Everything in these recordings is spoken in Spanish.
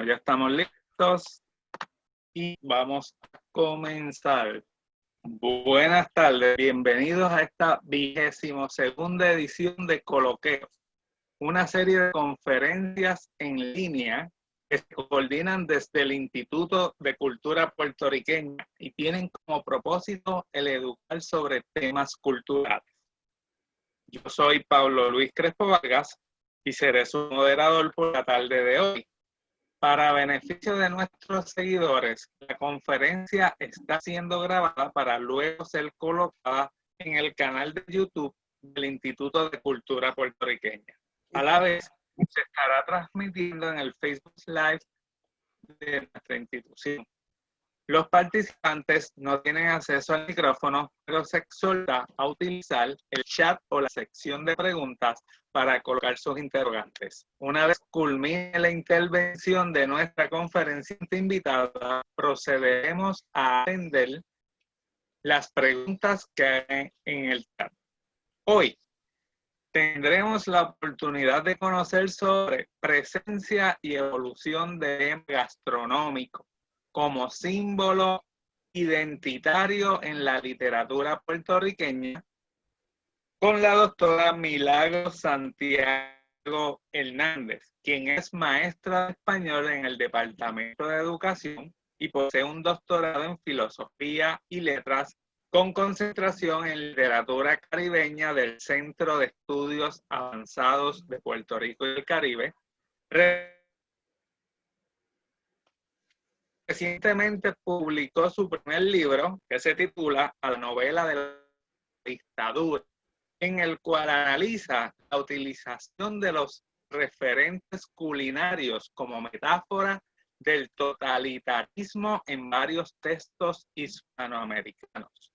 Ya estamos listos y vamos a comenzar. Buenas tardes, bienvenidos a esta 22ª edición de Coloqueos, una serie de conferencias en línea que se coordinan desde el Instituto de Cultura Puertorriqueña y tienen como propósito el educar sobre temas culturales. Yo soy Pablo Luis Crespo Vargas y seré su moderador por la tarde de hoy. Para beneficio de nuestros seguidores, la conferencia está siendo grabada para luego ser colocada en el canal de YouTube del Instituto de Cultura Puertorriqueña. A la vez, se estará transmitiendo en el Facebook Live de nuestra institución. Los participantes no tienen acceso al micrófono, pero se exhorta a utilizar el chat o la sección de preguntas para colocar sus interrogantes. Una vez culmine la intervención de nuestra conferenciante invitada, procederemos a atender las preguntas que hay en el chat. Hoy tendremos la oportunidad de conocer sobre presencia y evolución del gastronómico como símbolo identitario en la literatura puertorriqueña, con la doctora Milagros Santiago Hernández, quien es maestra de español en el Departamento de Educación y posee un doctorado en Filosofía y Letras con concentración en literatura caribeña del Centro de Estudios Avanzados de Puerto Rico y el Caribe. Recientemente publicó su primer libro, que se titula A la novela de la dictadura, en el cual analiza la utilización de los referentes culinarios como metáfora del totalitarismo en varios textos hispanoamericanos.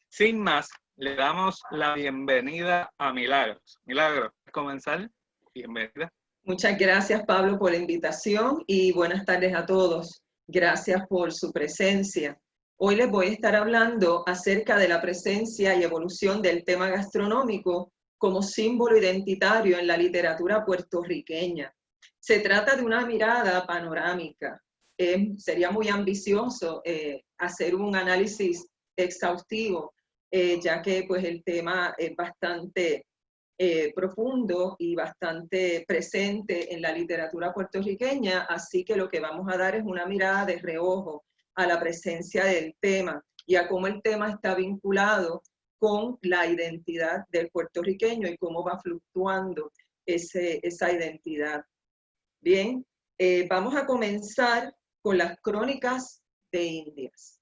Sin más, le damos la bienvenida a Milagros. Milagros, ¿puedes comenzar? Bienvenida. Muchas gracias, Pablo, por la invitación y buenas tardes a todos. Gracias por su presencia. Hoy les voy a estar hablando acerca de la presencia y evolución del tema gastronómico como símbolo identitario en la literatura puertorriqueña. Se trata de una mirada panorámica. Sería muy ambicioso hacer un análisis exhaustivo, ya que pues, el tema es bastante profundo y bastante presente en la literatura puertorriqueña, así que lo que vamos a dar es una mirada de reojo a la presencia del tema y a cómo el tema está vinculado con la identidad del puertorriqueño y cómo va fluctuando esa identidad. Bien, vamos a comenzar con las crónicas de Indias.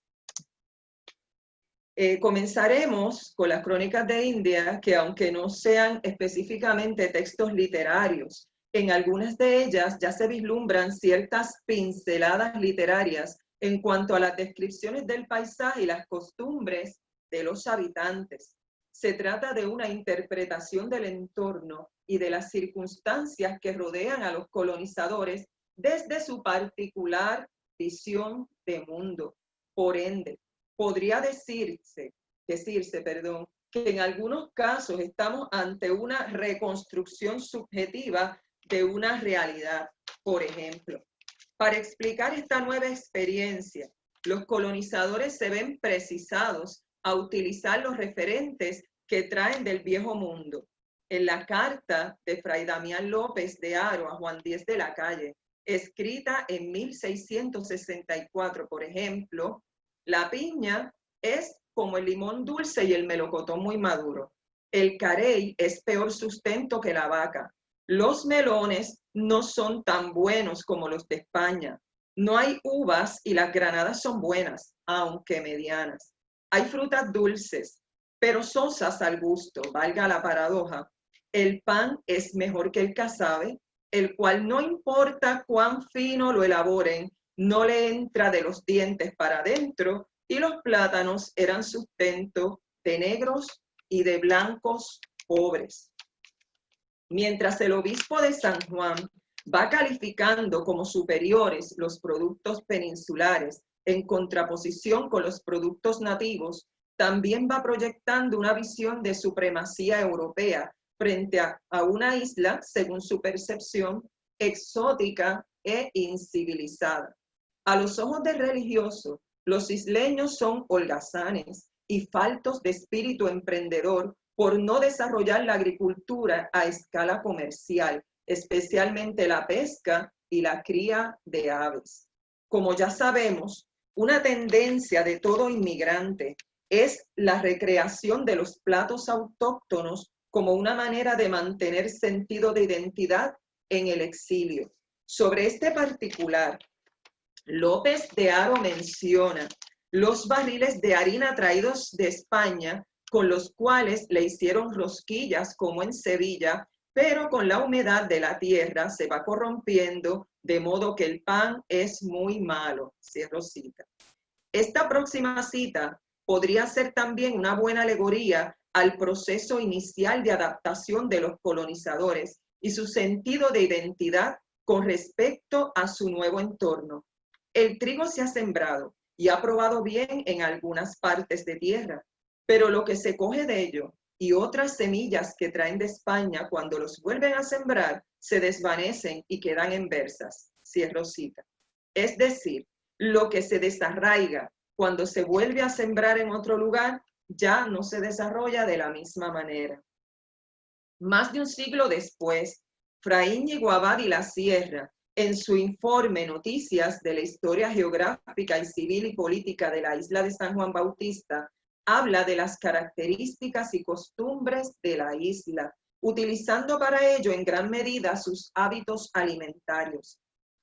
Comenzaremos con las crónicas de India, que aunque no sean específicamente textos literarios, en algunas de ellas ya se vislumbran ciertas pinceladas literarias en cuanto a las descripciones del paisaje y las costumbres de los habitantes. Se trata de una interpretación del entorno y de las circunstancias que rodean a los colonizadores desde su particular visión de mundo. Por ende, podría decirse, que en algunos casos estamos ante una reconstrucción subjetiva de una realidad. Por ejemplo, para explicar esta nueva experiencia, los colonizadores se ven precisados a utilizar los referentes que traen del viejo mundo. En la carta de Fray Damián López de Haro a Juan Díez de la Calle, escrita en 1664, por ejemplo, la piña es como el limón dulce y el melocotón muy maduro. El carey es peor sustento que la vaca. Los melones no son tan buenos como los de España. No hay uvas y las granadas son buenas, aunque medianas. Hay frutas dulces, pero sosas al gusto, valga la paradoja. El pan es mejor que el casabe, el cual no importa cuán fino lo elaboren, no le entra de los dientes para adentro, y los plátanos eran sustento de negros y de blancos pobres. Mientras el obispo de San Juan va calificando como superiores los productos peninsulares en contraposición con los productos nativos, también va proyectando una visión de supremacía europea frente a una isla, según su percepción, exótica e incivilizada. A los ojos del religioso, los isleños son holgazanes y faltos de espíritu emprendedor por no desarrollar la agricultura a escala comercial, especialmente la pesca y la cría de aves. Como ya sabemos, una tendencia de todo inmigrante es la recreación de los platos autóctonos como una manera de mantener sentido de identidad en el exilio. Sobre este particular, López de Haro menciona los barriles de harina traídos de España, con los cuales le hicieron rosquillas como en Sevilla, pero con la humedad de la tierra se va corrompiendo, de modo que el pan es muy malo. Cierro cita. Esta próxima cita podría ser también una buena alegoría al proceso inicial de adaptación de los colonizadores y su sentido de identidad con respecto a su nuevo entorno. El trigo se ha sembrado y ha probado bien en algunas partes de tierra, pero lo que se coge de ello y otras semillas que traen de España cuando los vuelven a sembrar se desvanecen y quedan en berzas. Cierro cita. Es decir, lo que se desarraiga cuando se vuelve a sembrar en otro lugar ya no se desarrolla de la misma manera. Más de un siglo después, Fray Íñigo Abad y la Sierra, en su informe Noticias de la Historia Geográfica y Civil y Política de la isla de San Juan Bautista, habla de las características y costumbres de la isla, utilizando para ello en gran medida sus hábitos alimentarios.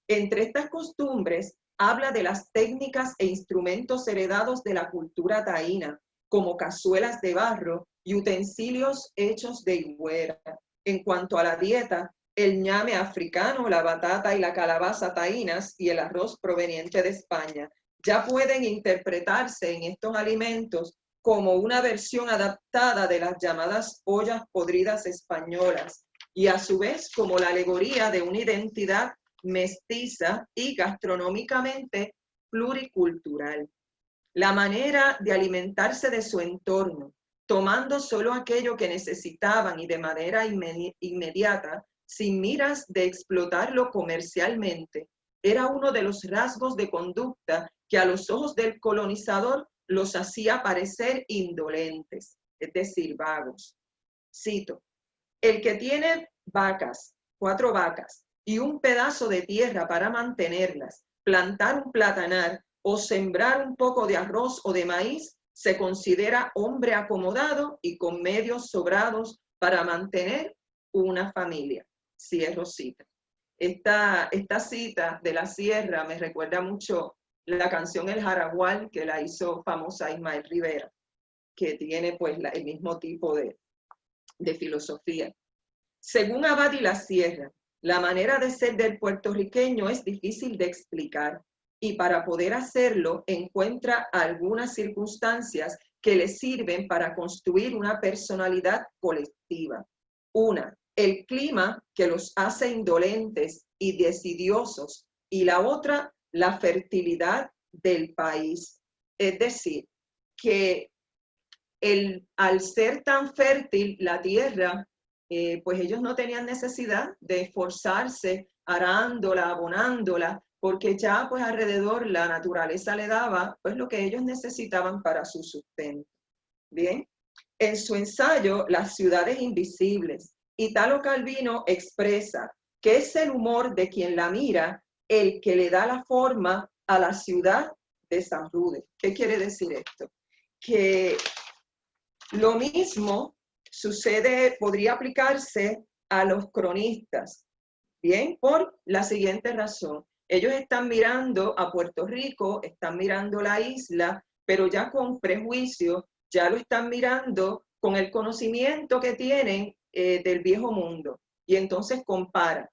Entre estas costumbres, habla de las técnicas e instrumentos heredados de la cultura taína, como cazuelas de barro y utensilios hechos de higuera. En cuanto a la dieta, el ñame africano, la batata y la calabaza taínas y el arroz proveniente de España ya pueden interpretarse en estos alimentos como una versión adaptada de las llamadas ollas podridas españolas y a su vez como la alegoría de una identidad mestiza y gastronómicamente pluricultural. La manera de alimentarse de su entorno, tomando solo aquello que necesitaban y de manera inmediata, sin miras de explotarlo comercialmente, era uno de los rasgos de conducta que a los ojos del colonizador los hacía parecer indolentes, es decir, vagos. Cito, el que tiene 4 vacas, y un pedazo de tierra para mantenerlas, plantar un platanar o sembrar un poco de arroz o de maíz, se considera hombre acomodado y con medios sobrados para mantener una familia. Cierro cita. Esta cita de la Sierra me recuerda mucho la canción El Jaragual, que la hizo famosa Ismael Rivera, que tiene pues el mismo tipo de filosofía. Según Abad y la Sierra, la manera de ser del puertorriqueño es difícil de explicar y para poder hacerlo encuentra algunas circunstancias que le sirven para construir una personalidad colectiva. Una, el clima que los hace indolentes y desidiosos, y la otra, la fertilidad del país. Es decir, que al ser tan fértil la tierra, pues ellos no tenían necesidad de esforzarse arándola, abonándola, porque ya pues alrededor la naturaleza le daba pues lo que ellos necesitaban para su sustento. Bien, en su ensayo Las ciudades invisibles, Italo Calvino expresa que es el humor de quien la mira el que le da la forma a la ciudad de San Rude. ¿Qué quiere decir esto? Que lo mismo sucede, podría aplicarse a los cronistas, bien, por la siguiente razón. Ellos están mirando a Puerto Rico, están mirando la isla, pero ya con prejuicio, ya lo están mirando con el conocimiento que tienen del viejo mundo. Y entonces comparan,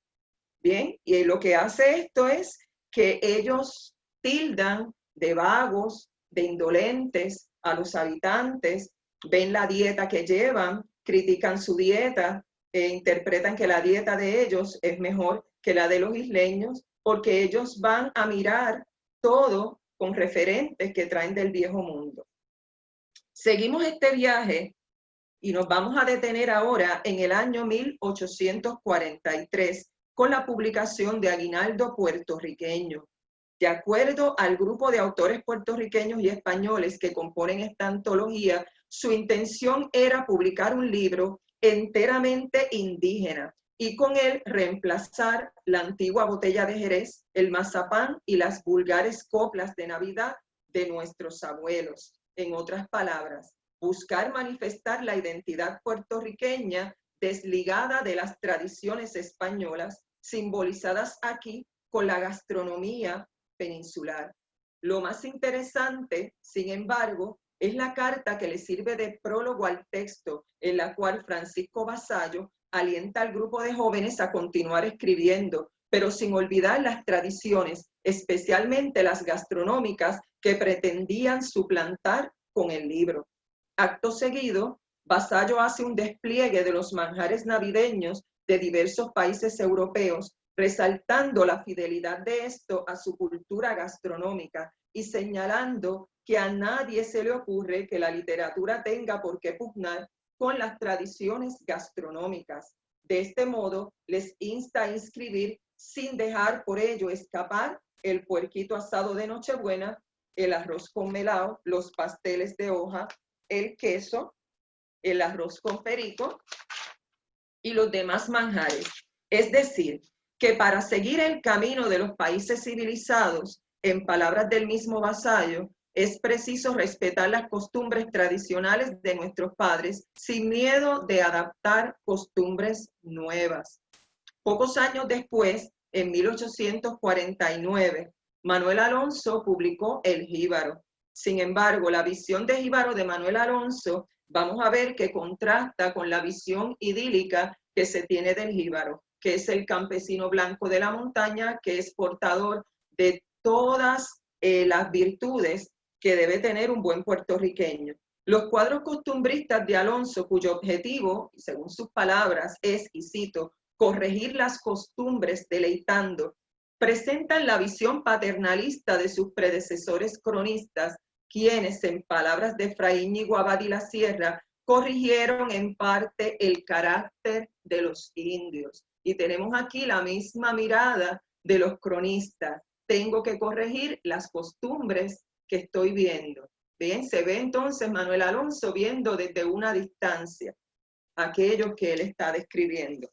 bien, y lo que hace esto es que ellos tildan de vagos, de indolentes a los habitantes, ven la dieta que llevan, critican su dieta, interpretan que la dieta de ellos es mejor que la de los isleños, porque ellos van a mirar todo con referentes que traen del viejo mundo. Seguimos este viaje y nos vamos a detener ahora en el año 1843 con la publicación de Aguinaldo Puertorriqueño. De acuerdo al grupo de autores puertorriqueños y españoles que componen esta antología, su intención era publicar un libro enteramente indígena y con él reemplazar la antigua botella de Jerez, el mazapán y las vulgares coplas de Navidad de nuestros abuelos. En otras palabras, buscar manifestar la identidad puertorriqueña desligada de las tradiciones españolas, simbolizadas aquí con la gastronomía peninsular. Lo más interesante, sin embargo, es la carta que le sirve de prólogo al texto, en la cual Francisco Vasallo alienta al grupo de jóvenes a continuar escribiendo, pero sin olvidar las tradiciones, especialmente las gastronómicas, que pretendían suplantar con el libro. Acto seguido, Vasallo hace un despliegue de los manjares navideños de diversos países europeos, resaltando la fidelidad de esto a su cultura gastronómica y señalando que a nadie se le ocurre que la literatura tenga por qué pugnar con las tradiciones gastronómicas. De este modo, les insta a inscribir sin dejar por ello escapar el puerquito asado de Nochebuena, el arroz con melao, los pasteles de hoja, el queso, el arroz con perico y los demás manjares. Es decir, que para seguir el camino de los países civilizados, en palabras del mismo Vasallo, es preciso respetar las costumbres tradicionales de nuestros padres sin miedo de adaptar costumbres nuevas. Pocos años después, en 1849, Manuel Alonso publicó El Jíbaro. Sin embargo, la visión de Jíbaro de Manuel Alonso, vamos a ver que contrasta con la visión idílica que se tiene del jíbaro, que es el campesino blanco de la montaña, que es portador de todas las virtudes que debe tener un buen puertorriqueño. Los cuadros costumbristas de Alonso, cuyo objetivo, según sus palabras, es, y cito, corregir las costumbres deleitando, presentan la visión paternalista de sus predecesores cronistas, quienes, en palabras de Fray Íñigo Abad y la Sierra, corrigieron en parte el carácter de los indios. Y tenemos aquí la misma mirada de los cronistas. Tengo que corregir las costumbres que estoy viendo. Bien, se ve entonces Manuel Alonso viendo desde una distancia aquello que él está describiendo.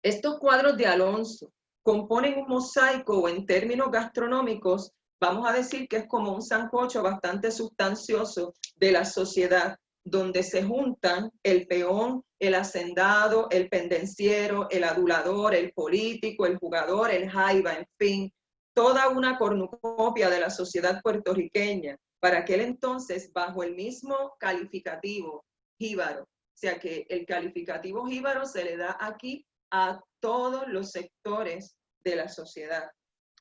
Estos cuadros de Alonso componen un mosaico, o en términos gastronómicos, vamos a decir que es como un sancocho bastante sustancioso de la sociedad, donde se juntan el peón, el hacendado, el pendenciero, el adulador, el político, el jugador, el jaiba, en fin, toda una cornucopia de la sociedad puertorriqueña, para aquel entonces bajo el mismo calificativo jíbaro. O sea que el calificativo jíbaro se le da aquí a todos los sectores de la sociedad.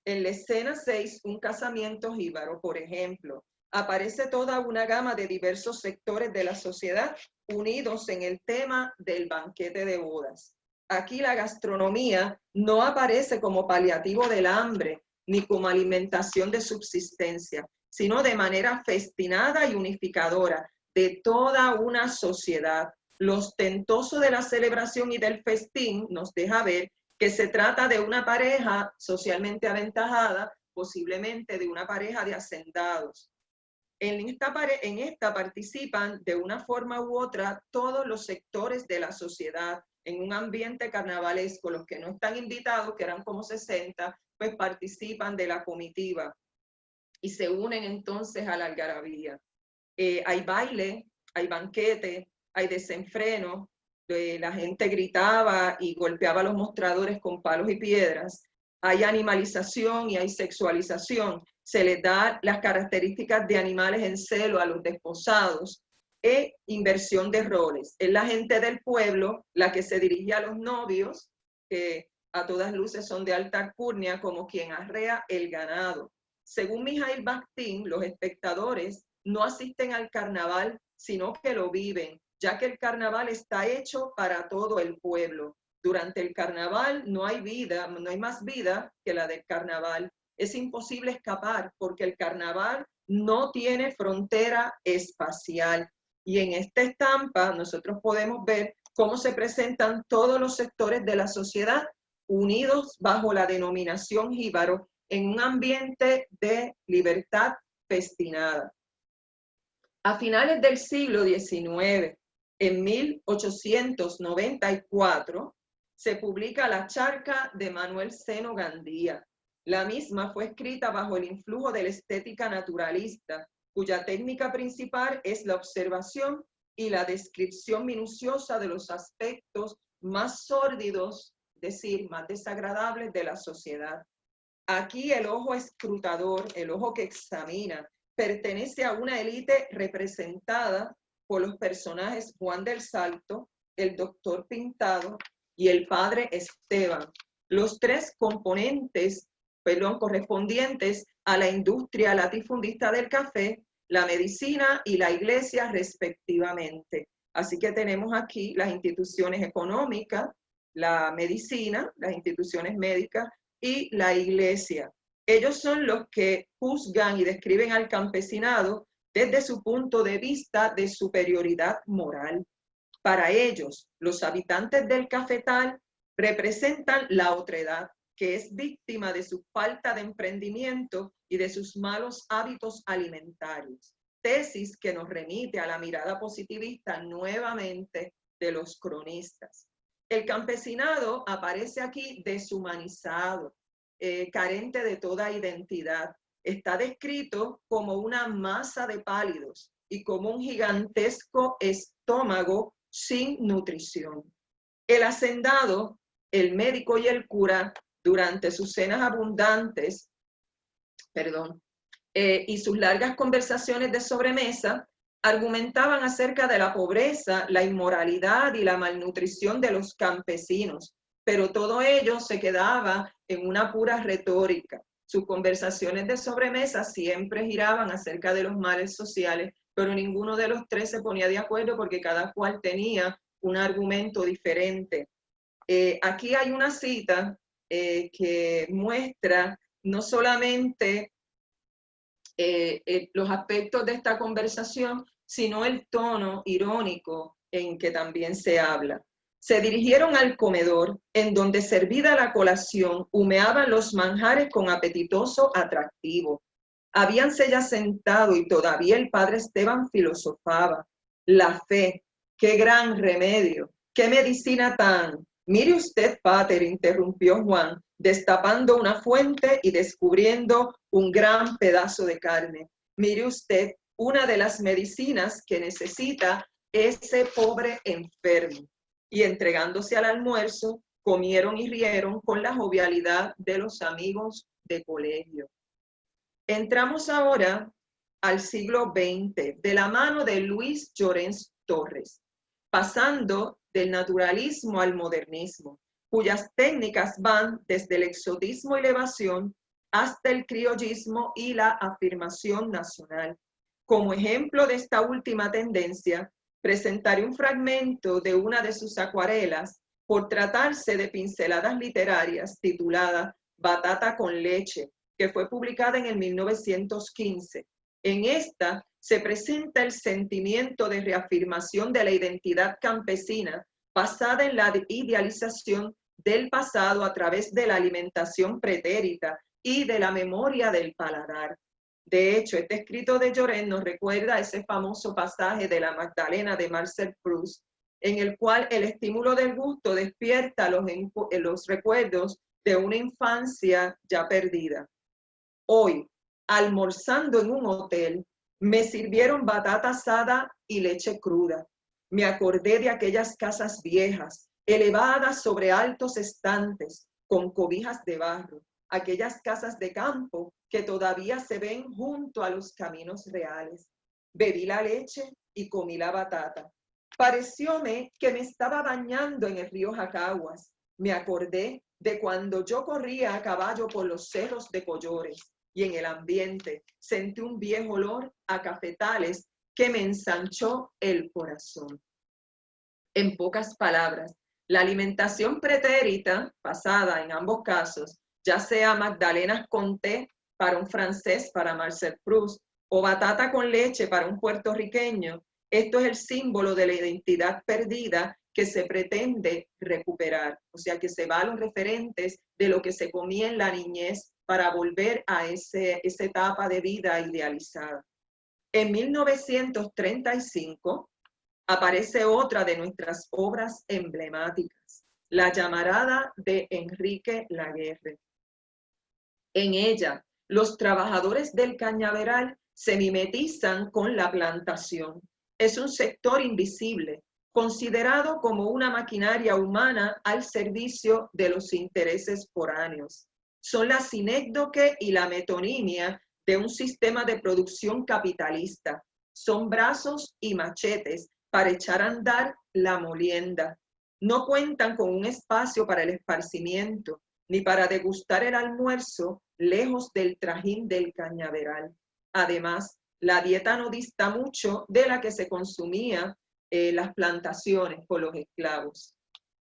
En la escena 6, un casamiento jíbaro, por ejemplo, aparece toda una gama de diversos sectores de la sociedad unidos en el tema del banquete de bodas. Aquí la gastronomía no aparece como paliativo del hambre ni como alimentación de subsistencia, sino de manera festinada y unificadora de toda una sociedad. Lo ostentoso de la celebración y del festín nos deja ver que se trata de una pareja socialmente aventajada, posiblemente de una pareja de hacendados. En esta participan de una forma u otra todos los sectores de la sociedad en un ambiente carnavalesco. Los que no están invitados, que eran como 60, pues participan de la comitiva y se unen entonces a la algarabía. Hay baile, hay banquete, hay desenfreno, la gente gritaba y golpeaba los mostradores con palos y piedras, hay animalización y hay sexualización, se les da las características de animales en celo a los desposados, e inversión de roles. Es la gente del pueblo la que se dirige a los novios, que a todas luces son de alta alcurnia, como quien arrea el ganado. Según Mijail Bakhtin, los espectadores no asisten al carnaval, sino que lo viven, ya que el carnaval está hecho para todo el pueblo. Durante el carnaval no hay vida, no hay más vida que la del carnaval. Es imposible escapar porque el carnaval no tiene frontera espacial. Y en esta estampa nosotros podemos ver cómo se presentan todos los sectores de la sociedad unidos bajo la denominación jíbaro en un ambiente de libertad festinada. A finales del siglo XIX, en 1894, se publica La charca de Manuel Seno Gandía. La misma fue escrita bajo el influjo de la estética naturalista, cuya técnica principal es la observación y la descripción minuciosa de los aspectos más sórdidos, es decir, más desagradables de la sociedad. Aquí el ojo escrutador, el ojo que examina, pertenece a una élite representada por los personajes Juan del Salto, el doctor Pintado y el padre Esteban, los tres correspondientes a la industria latifundista del café, la medicina y la iglesia respectivamente. Así que tenemos aquí las instituciones económicas, la medicina, las instituciones médicas y la iglesia. Ellos son los que juzgan y describen al campesinado desde su punto de vista de superioridad moral. Para ellos, los habitantes del cafetal representan la otredad, que es víctima de su falta de emprendimiento y de sus malos hábitos alimentarios. Tesis que nos remite a la mirada positivista nuevamente de los cronistas. El campesinado aparece aquí deshumanizado, carente de toda identidad. Está descrito como una masa de pálidos y como un gigantesco estómago sin nutrición. El hacendado, el médico y el cura, durante sus cenas abundantes, y sus largas conversaciones de sobremesa, argumentaban acerca de la pobreza, la inmoralidad y la malnutrición de los campesinos, pero todo ello se quedaba en una pura retórica. Sus conversaciones de sobremesa siempre giraban acerca de los males sociales, pero ninguno de los tres se ponía de acuerdo porque cada cual tenía un argumento diferente. Aquí hay una cita que muestra no solamente los aspectos de esta conversación, sino el tono irónico en que también se habla. Se dirigieron al comedor, en donde, servida la colación, humeaban los manjares con apetitoso atractivo. Habíanse ya sentado y todavía el padre Esteban filosofaba. La fe, qué gran remedio, qué medicina tan... Mire usted, pater, interrumpió Juan, destapando una fuente y descubriendo un gran pedazo de carne. Mire usted, una de las medicinas que necesita ese pobre enfermo. Y entregándose al almuerzo, comieron y rieron con la jovialidad de los amigos de colegio. Entramos ahora al siglo XX, de la mano de Luis Llorens Torres, pasando del naturalismo al modernismo, cuyas técnicas van desde el exotismo y la evasión hasta el criollismo y la afirmación nacional. Como ejemplo de esta última tendencia, presentaré un fragmento de una de sus acuarelas por tratarse de pinceladas literarias titulada Batata con leche, que fue publicada en el 1915. En esta se presenta el sentimiento de reafirmación de la identidad campesina basada en la idealización del pasado a través de la alimentación pretérita y de la memoria del paladar. De hecho, este escrito de Llorens nos recuerda ese famoso pasaje de la Magdalena de Marcel Proust, en el cual el estímulo del gusto despierta los recuerdos de una infancia ya perdida. Hoy, almorzando en un hotel, me sirvieron batata asada y leche cruda. Me acordé de aquellas casas viejas, elevadas sobre altos estantes, con cobijas de barro, aquellas casas de campo que todavía se ven junto a los caminos reales. Bebí la leche y comí la batata. Parecióme que me estaba bañando en el río Jacaguas. Me acordé de cuando yo corría a caballo por los cerros de Collores y en el ambiente sentí un viejo olor a cafetales que me ensanchó el corazón. En pocas palabras, la alimentación pretérita, basada en ambos casos, ya sea magdalenas con té para un francés, para Marcel Proust, o batata con leche para un puertorriqueño, Esto es el símbolo de la identidad perdida que se pretende recuperar, o sea, que se va a los referentes de lo que se comía en la niñez para volver a esa etapa de vida idealizada. En 1935 aparece otra de nuestras obras emblemáticas, La llamarada de Enrique Laguerre. En ella, los trabajadores del cañaveral se mimetizan con la plantación. Es un sector invisible, considerado como una maquinaria humana al servicio de los intereses foráneos. Son la sinécdoque y la metonimia de un sistema de producción capitalista. Son brazos y machetes para echar a andar la molienda. No cuentan con un espacio para el esparcimiento, ni para degustar el almuerzo lejos del trajín del cañaveral. Además, la dieta no dista mucho de la que se consumía en las plantaciones por los esclavos.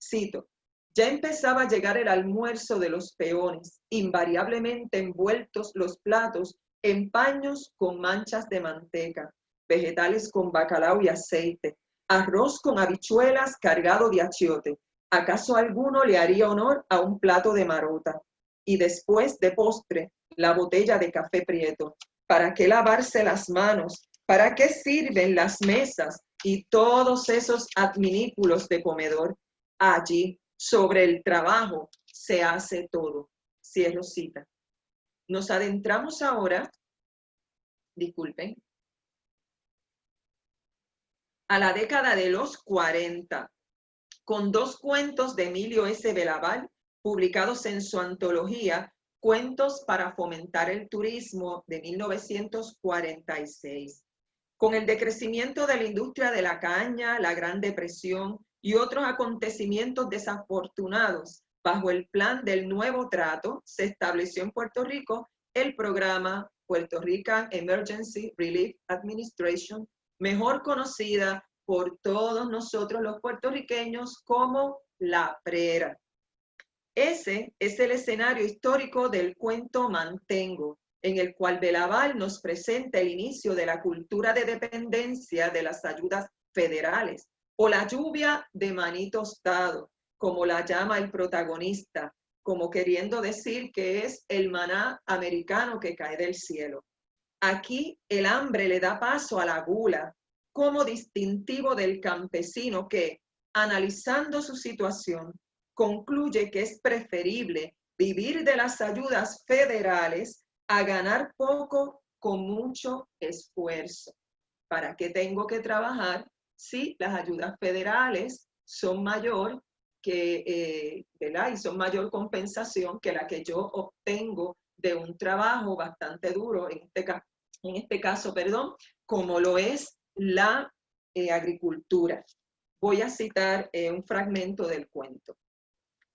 Cito, ya empezaba a llegar el almuerzo de los peones, invariablemente envueltos los platos en paños con manchas de manteca, vegetales con bacalao y aceite, arroz con habichuelas cargado de achiote. ¿Acaso alguno le haría honor a un plato de marota? Y después de postre, la botella de café prieto. ¿Para qué lavarse las manos? ¿Para qué sirven las mesas y todos esos adminículos de comedor? Allí, sobre el trabajo, se hace todo. Cierro cita. Nos adentramos ahora, disculpen, a la década de los 40, con dos cuentos de Emilio S. Belaval, publicados en su antología Cuentos para fomentar el turismo de 1946. Con el decrecimiento de la industria de la caña, la Gran Depresión y otros acontecimientos desafortunados, bajo el plan del nuevo trato, se estableció en Puerto Rico el programa Puerto Rican Emergency Relief Administration, mejor conocida por todos nosotros los puertorriqueños como la PRERA. Ese es el escenario histórico del cuento Mantengo, en el cual Belaval nos presenta el inicio de la cultura de dependencia de las ayudas federales, o la lluvia de maní tostado, como la llama el protagonista, como queriendo decir que es el maná americano que cae del cielo. Aquí el hambre le da paso a la gula, como distintivo del campesino que, analizando su situación, concluye que es preferible vivir de las ayudas federales a ganar poco con mucho esfuerzo. ¿Para qué tengo que trabajar si las ayudas federales son mayor ¿verdad? Y son mayor compensación que la que yo obtengo de un trabajo bastante duro, en este caso, como lo es la agricultura? Voy a citar un fragmento del cuento.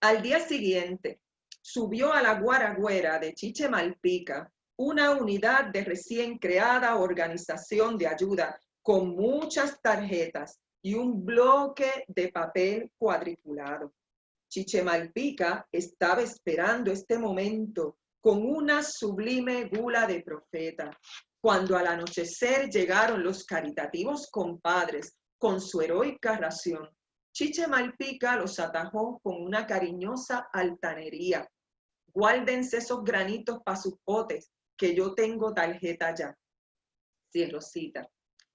Al día siguiente, subió a la Guaragüera de Chiche Malpica una unidad de recién creada organización de ayuda con muchas tarjetas y un bloque de papel cuadriculado. Chiche Malpica estaba esperando este momento con una sublime gula de profeta. Cuando al anochecer llegaron los caritativos compadres con su heroica ración, Chiche Malpica los atajó con una cariñosa altanería. Guárdense esos granitos para sus potes, que yo tengo tarjeta ya. Cierro cita.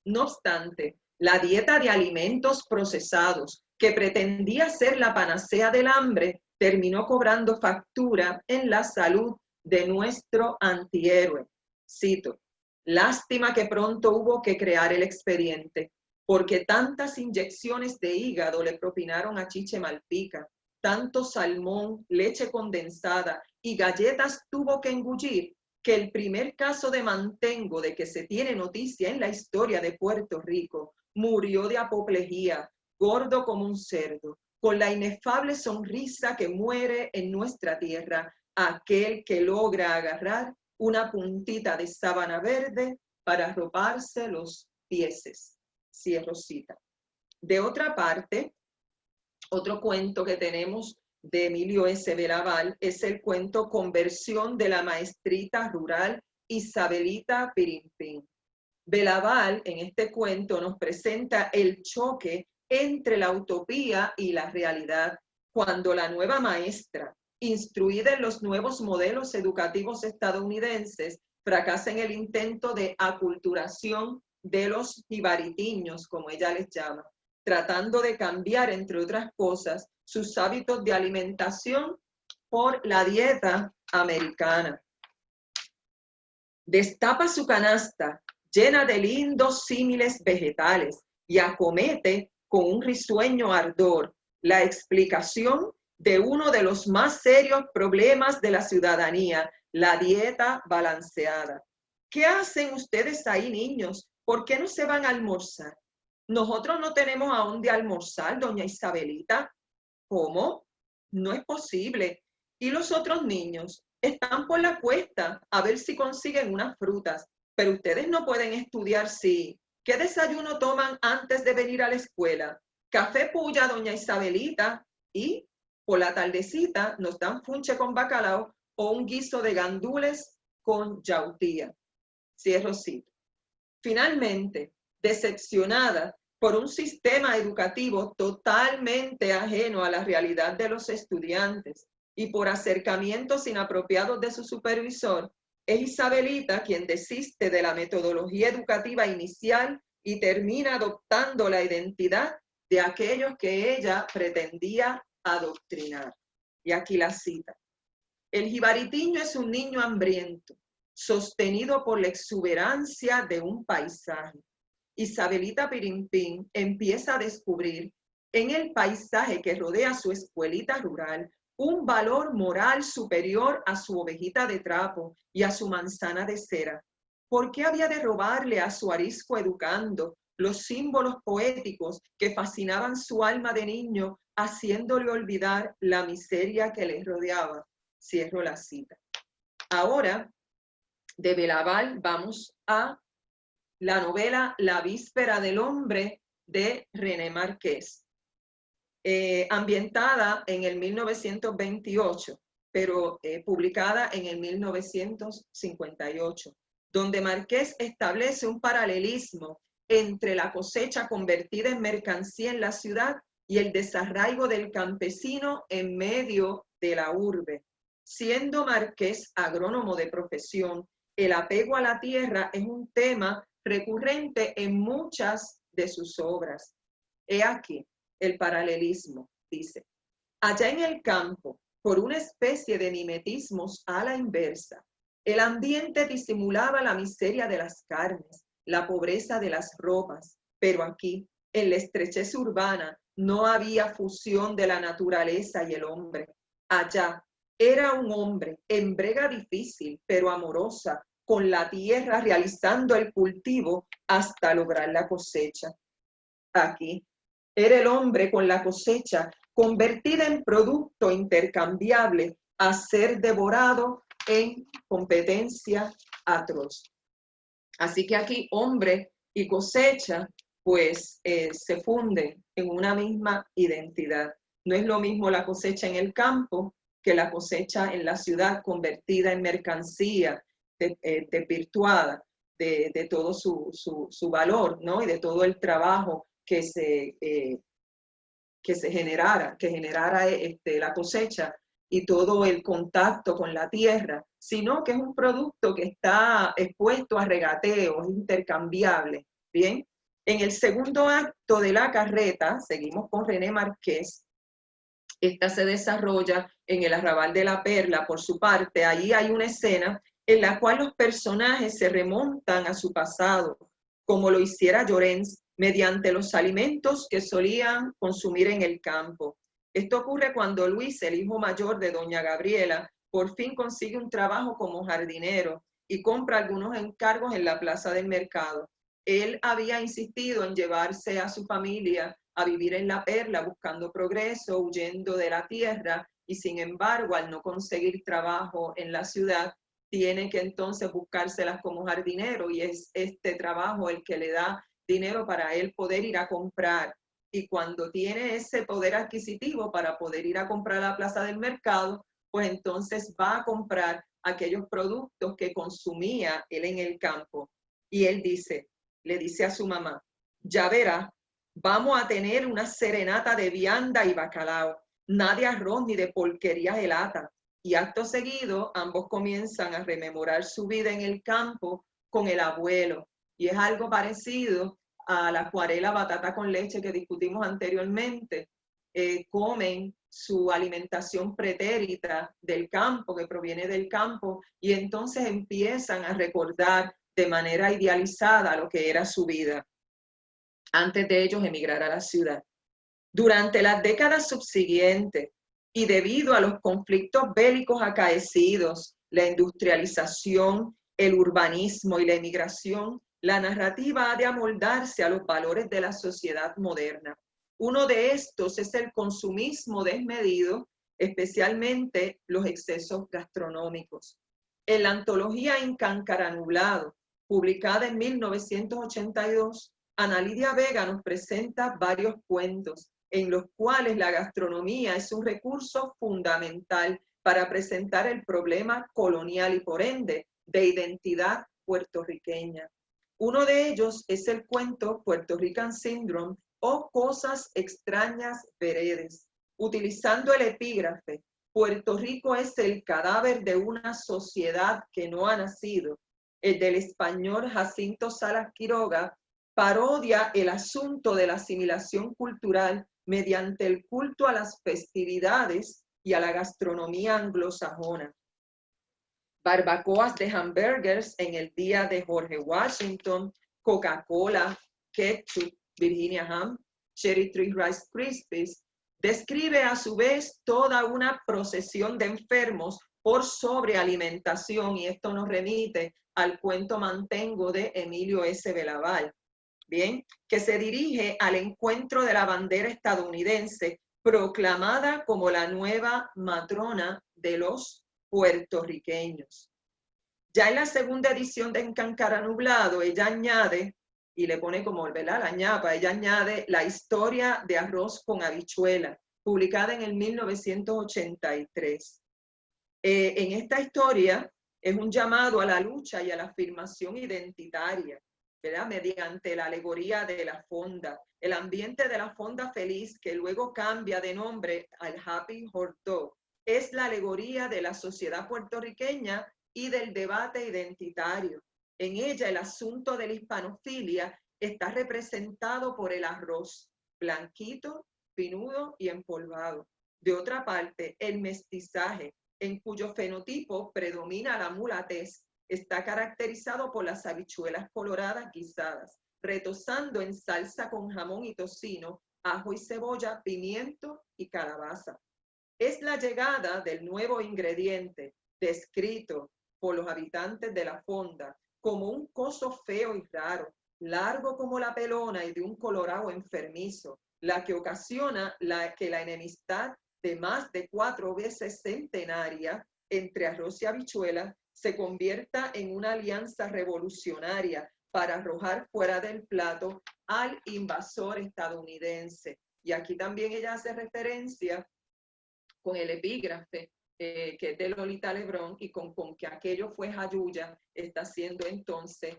No obstante, la dieta de alimentos procesados, que pretendía ser la panacea del hambre, terminó cobrando factura en la salud de nuestro antihéroe. Cito, lástima que pronto hubo que crear el expediente, porque tantas inyecciones de hígado le propinaron a Chiche Malpica, tanto salmón, leche condensada y galletas tuvo que engullir, que el primer caso de Mantengo de que se tiene noticia en la historia de Puerto Rico murió de apoplejía, gordo como un cerdo, con la inefable sonrisa que muere en nuestra tierra aquel que logra agarrar una puntita de sábana verde para arroparse los pieses. Cierro cita. De otra parte, otro cuento que tenemos de Emilio S. Belaval es el cuento Conversión de la maestrita rural Isabelita Pirimpín. Belaval en este cuento nos presenta el choque entre la utopía y la realidad, cuando la nueva maestra, instruida en los nuevos modelos educativos estadounidenses, fracasa en el intento de aculturación de los jibaritiños, como ella les llama, tratando de cambiar, entre otras cosas, sus hábitos de alimentación por la dieta americana. Destapa su canasta llena de lindos símiles vegetales y acomete con un risueño ardor la explicación de uno de los más serios problemas de la ciudadanía, la dieta balanceada. ¿Qué hacen ustedes ahí, niños? ¿Por qué no se van a almorzar? Nosotros no tenemos a dónde almorzar, doña Isabelita. ¿Cómo? No es posible. ¿Y los otros niños? Están por la cuesta a ver si consiguen unas frutas, pero ustedes no pueden estudiar si. ¿Qué desayuno toman antes de venir a la escuela? Café puya, doña Isabelita, y por la tardecita nos dan funche con bacalao o un guiso de gandules con yautía. Cierro cita. Finalmente, decepcionada por un sistema educativo totalmente ajeno a la realidad de los estudiantes y por acercamientos inapropiados de su supervisor, es Isabelita quien desiste de la metodología educativa inicial y termina adoptando la identidad de aquellos que ella pretendía adoctrinar. Y aquí la cita. El jibaritiño es un niño hambriento, sostenido por la exuberancia de un paisaje. Isabelita Pirimpín empieza a descubrir en el paisaje que rodea su escuelita rural un valor moral superior a su ovejita de trapo y a su manzana de cera. ¿Por qué había de robarle a su arisco educando los símbolos poéticos que fascinaban su alma de niño, haciéndole olvidar la miseria que le rodeaba? Cierro la cita. Ahora, de Belaval vamos a la novela La víspera del hombre de René Marqués, ambientada en el 1928, pero publicada en el 1958, donde Marqués establece un paralelismo entre la cosecha convertida en mercancía en la ciudad y el desarraigo del campesino en medio de la urbe. Siendo Marqués agrónomo de profesión, el apego a la tierra es un tema recurrente en muchas de sus obras. He aquí el paralelismo, dice. Allá en el campo, por una especie de mimetismos a la inversa, el ambiente disimulaba la miseria de las carnes, la pobreza de las ropas, pero aquí, en la estrechez urbana, no había fusión de la naturaleza y el hombre. Allá era un hombre en brega difícil, pero amorosa, con la tierra realizando el cultivo hasta lograr la cosecha. Aquí era el hombre con la cosecha convertida en producto intercambiable a ser devorado en competencia atroz. Así que aquí hombre y cosecha pues se funden en una misma identidad. No es lo mismo la cosecha en el campo que la cosecha en la ciudad convertida en mercancía, desvirtuada de todo su valor, ¿no? Y de todo el trabajo que se generara la cosecha y todo el contacto con la tierra, sino que es un producto que está expuesto a regateo, es intercambiable. Bien, en el segundo acto de la carreta, seguimos con René Marqués. Esta se desarrolla en el Arrabal de la Perla, por su parte. Allí hay una escena en la cual los personajes se remontan a su pasado, como lo hiciera Llorens, mediante los alimentos que solían consumir en el campo. Esto ocurre cuando Luis, el hijo mayor de doña Gabriela, por fin consigue un trabajo como jardinero y compra algunos encargos en la plaza del mercado. Él había insistido en llevarse a su familia a vivir en la Perla, buscando progreso, huyendo de la tierra, y sin embargo, al no conseguir trabajo en la ciudad, tiene que entonces buscárselas como jardinero, y es este trabajo el que le da dinero para él poder ir a comprar. Y cuando tiene ese poder adquisitivo para poder ir a comprar a la plaza del mercado, pues entonces va a comprar aquellos productos que consumía él en el campo. Y él dice, le dice a su mamá, ya verás, vamos a tener una serenata de vianda y bacalao, nada de arroz ni de porquerías heladas. Y acto seguido, ambos comienzan a rememorar su vida en el campo con el abuelo. Y es algo parecido a la acuarela batata con leche que discutimos anteriormente. Comen su alimentación pretérita del campo, que proviene del campo, y entonces empiezan a recordar de manera idealizada lo que era su vida antes de ellos emigrar a la ciudad. Durante las décadas subsiguientes y debido a los conflictos bélicos acaecidos, la industrialización, el urbanismo y la emigración, la narrativa ha de amoldarse a los valores de la sociedad moderna. Uno de estos es el consumismo desmedido, especialmente los excesos gastronómicos. En la antología Incancara Nublado, publicada en 1982, Ana Lidia Vega nos presenta varios cuentos en los cuales la gastronomía es un recurso fundamental para presentar el problema colonial y por ende de identidad puertorriqueña. Uno de ellos es el cuento Puerto Rican Syndrome o Cosas extrañas veredes. Utilizando el epígrafe, Puerto Rico es el cadáver de una sociedad que no ha nacido. El del español Jacinto Salas Quiroga parodia el asunto de la asimilación cultural mediante el culto a las festividades y a la gastronomía anglosajona. Barbacoas de hamburgers en el día de George Washington, Coca-Cola, ketchup, Virginia Ham, Cherry Tree Rice Krispies, describe a su vez toda una procesión de enfermos por sobrealimentación, y esto nos remite al cuento Mantengo de Emilio S. Belaval. Bien, que se dirige al encuentro de la bandera estadounidense, proclamada como la nueva matrona de los puertorriqueños. Ya en la segunda edición de Encancara Nublado, ella añade, y le pone como, ¿verdad?, la ñapa, ella añade la historia de arroz con habichuela, publicada en el 1983. En esta historia es un llamado a la lucha y a la afirmación identitaria, ¿verdad?, mediante la alegoría de la fonda, el ambiente de la fonda feliz, que luego cambia de nombre al Happy Hot Dog, es la alegoría de la sociedad puertorriqueña y del debate identitario. En ella el asunto de la hispanofilia está representado por el arroz, blanquito, pinudo y empolvado. De otra parte, el mestizaje, en cuyo fenotipo predomina la mulatez, está caracterizado por las habichuelas coloradas guisadas, retozando en salsa con jamón y tocino, ajo y cebolla, pimiento y calabaza. Es la llegada del nuevo ingrediente, descrito por los habitantes de la fonda como un coso feo y raro, largo como la pelona y de un colorado enfermizo, la que ocasiona que la enemistad de más de 4 veces centenaria entre arroz y habichuela se convierta en una alianza revolucionaria para arrojar fuera del plato al invasor estadounidense. Y aquí también ella hace referencia con el epígrafe que es de Lolita Lebrón, y con que aquello fue Jayuya, está haciendo entonces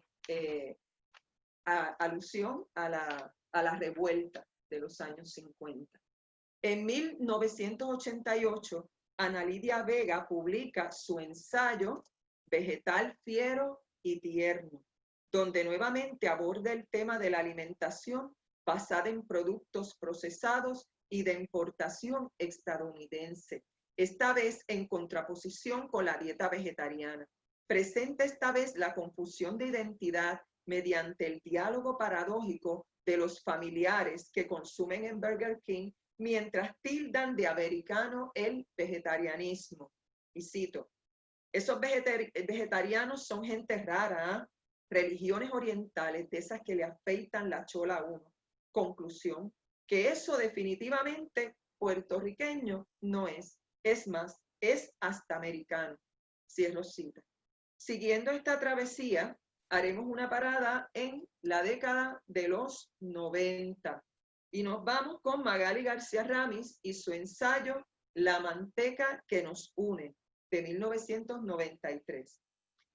alusión a la revuelta de los años 50. En 1988, Ana Lidia Vega publica su ensayo Vegetal fiero y tierno, donde nuevamente aborda el tema de la alimentación basada en productos procesados y de importación estadounidense, esta vez en contraposición con la dieta vegetariana. Presenta esta vez la confusión de identidad mediante el diálogo paradójico de los familiares que consumen en Burger King mientras tildan de americano el vegetarianismo. Y cito, esos vegetarianos son gente rara, ¿eh? Religiones orientales de esas que le afeitan la chola a uno. Conclusión, que eso definitivamente puertorriqueño no es. Es más, es hasta americano. Cierro cita. Siguiendo esta travesía, haremos una parada en la década de los 90 y nos vamos con Magali García Ramis y su ensayo La manteca que nos une, de 1993,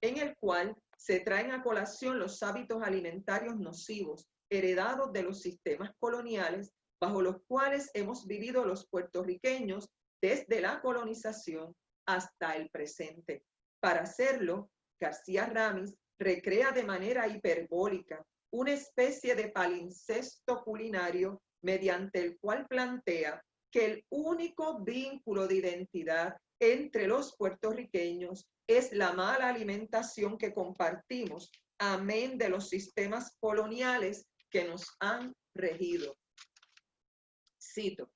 en el cual se traen a colación los hábitos alimentarios nocivos heredados de los sistemas coloniales bajo los cuales hemos vivido los puertorriqueños desde la colonización hasta el presente. Para hacerlo, García Ramis recrea de manera hiperbólica una especie de palincesto culinario mediante el cual plantea que el único vínculo de identidad entre los puertorriqueños es la mala alimentación que compartimos, amén de los sistemas coloniales que nos han regido. Cito: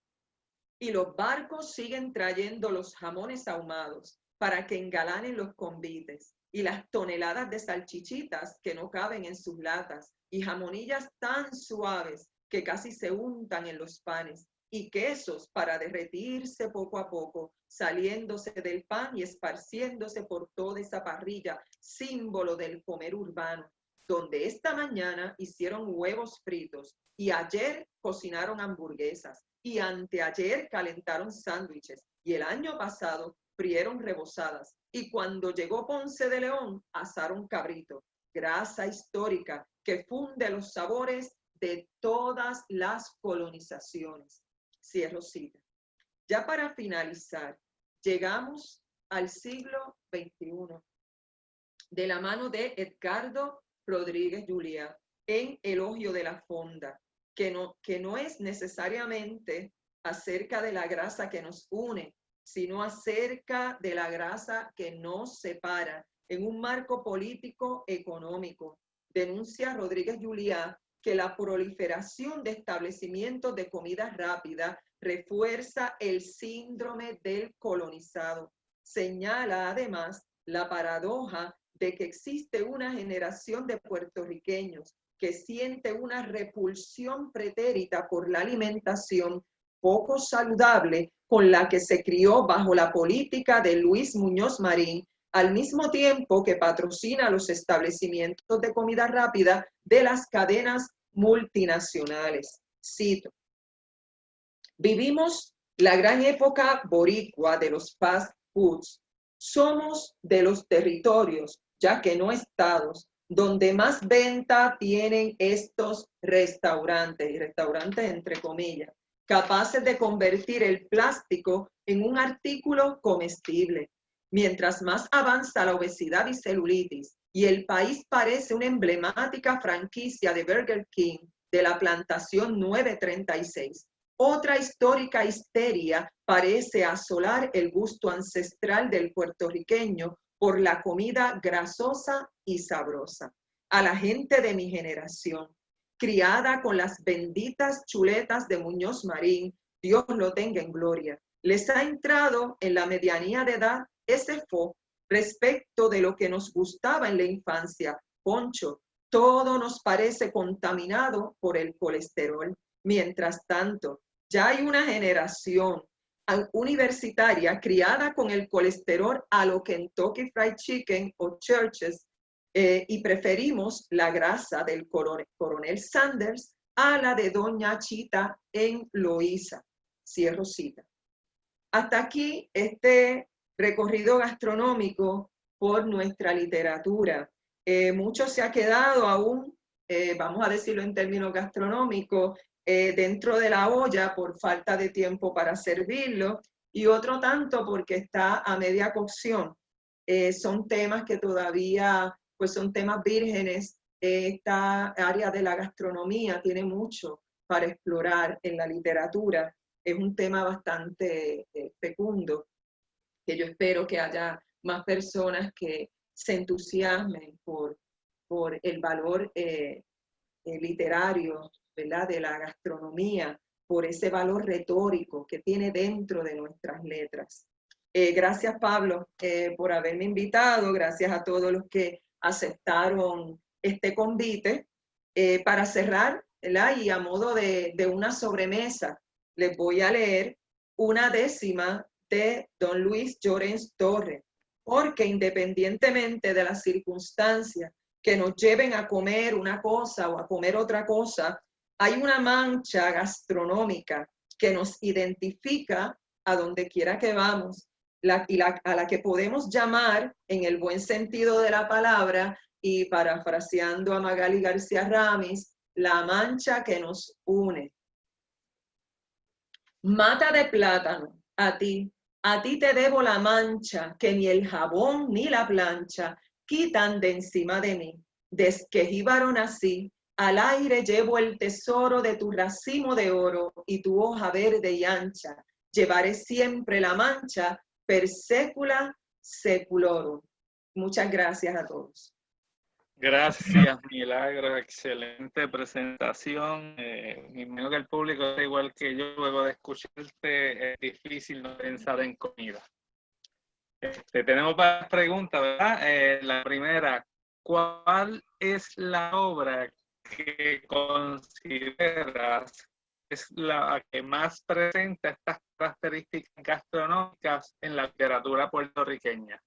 y los barcos siguen trayendo los jamones ahumados para que engalanen los convites, y las toneladas de salchichitas que no caben en sus latas, y jamonillas tan suaves que casi se untan en los panes, y quesos para derretirse poco a poco, saliéndose del pan y esparciéndose por toda esa parrilla, símbolo del comer urbano, donde esta mañana hicieron huevos fritos, y ayer cocinaron hamburguesas, y anteayer calentaron sándwiches, y el año pasado frieron rebozadas, y cuando llegó Ponce de León, asaron cabrito, grasa histórica que funde los sabores de todas las colonizaciones. Cierro cita. Ya para finalizar, llegamos al siglo XXI, de la mano de Edgardo Rodríguez Juliá, en Elogio de la Fonda, que no es necesariamente acerca de la grasa que nos une, sino acerca de la grasa que nos separa en un marco político económico. Denuncia Rodríguez Juliá que la proliferación de establecimientos de comida rápida refuerza el síndrome del colonizado. Señala además la paradoja de que existe una generación de puertorriqueños que siente una repulsión pretérita por la alimentación poco saludable con la que se crió bajo la política de Luis Muñoz Marín, al mismo tiempo que patrocina los establecimientos de comida rápida de las cadenas multinacionales. Cito: vivimos la gran época boricua de los fast foods. Somos de los territorios, ya que no estados, donde más venta tienen estos restaurantes, y restaurantes entre comillas, capaces de convertir el plástico en un artículo comestible. Mientras más avanza la obesidad y celulitis, y el país parece una emblemática franquicia de Burger King de la plantación 936, otra histórica histeria parece asolar el gusto ancestral del puertorriqueño por la comida grasosa y sabrosa. A la gente de mi generación, criada con las benditas chuletas de Muñoz Marín, Dios lo tenga en gloria, les ha entrado en la medianía de edad ese fo respecto de lo que nos gustaba en la infancia. Poncho, todo nos parece contaminado por el colesterol. Mientras tanto, ya hay una generación universitaria criada con el colesterol a lo Kentucky Fried Chicken o Churches, y preferimos la grasa del coronel Sanders a la de doña Chita en Loíza. Cierro cita. Hasta aquí este recorrido gastronómico por nuestra literatura. Mucho se ha quedado aún, vamos a decirlo en términos gastronómicos, dentro de la olla por falta de tiempo para servirlo, y otro tanto porque está a media cocción. Son temas que todavía pues son temas vírgenes. Esta área de la gastronomía tiene mucho para explorar en la literatura. Es un tema bastante fecundo, que yo espero que haya más personas que se entusiasmen por el valor literario, ¿verdad?, de la gastronomía, por ese valor retórico que tiene dentro de nuestras letras. Gracias, Pablo, por haberme invitado. Gracias a todos los que aceptaron este convite. Para cerrar, ¿verdad?, y a modo de una sobremesa, les voy a leer una décima de don Luis Llorens Torres, porque independientemente de las circunstancias que nos lleven a comer una cosa o a comer otra cosa, hay una mancha gastronómica que nos identifica a donde quiera que vamos, a la que podemos llamar, en el buen sentido de la palabra, y parafraseando a Magali García Ramis, la mancha que nos une. Mata de plátano, a ti te debo la mancha, que ni el jabón ni la plancha quitan de encima de mí. Desde que jíbaro nací, al aire llevo el tesoro de tu racimo de oro y tu hoja verde y ancha. Llevaré siempre la mancha per secula seculorum. Muchas gracias a todos. Gracias, Milagro. Excelente presentación. Me imagino que el público está igual que yo. Luego de escucharte, es difícil no pensar en comida. Tenemos varias preguntas, ¿verdad? La primera, ¿cuál es la obra que consideras es la que más presenta estas características gastronómicas en la literatura puertorriqueña?